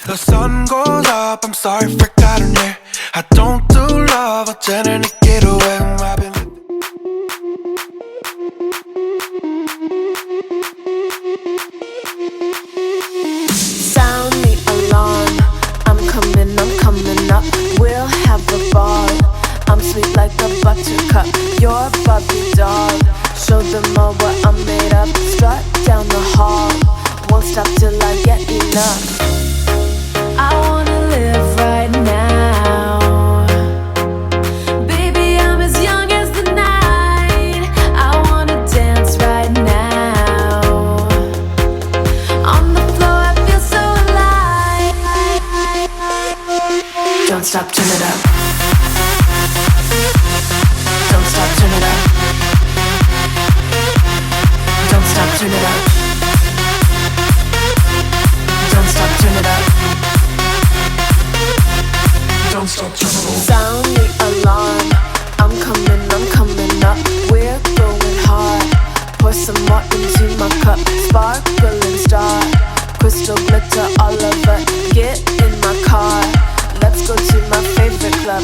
The sun goes up, I'm sorry for cutting it. I don't do love, 어쩌는 이 get away. I've been Sound the alarm, I'm coming up. We'll have a ball, I'm sweet like a buttercup. You're Barbie doll, show them all what I'm made of. Strut down the hall, won't stop till I get enough. I wanna live right now. Baby, I'm as young as the night. I wanna dance right now. On the floor, I feel so alive. Don't stop, turn it up. Don't stop, turn it up. Don't stop, turn it up. Don't stop, turn it up. Don't stop, turn it up. Sound the alarm, I'm coming up. We're going hard. Pour some more into my cup. Sparkling star, crystal glitter all over. Get in my car, let's go to my favorite club.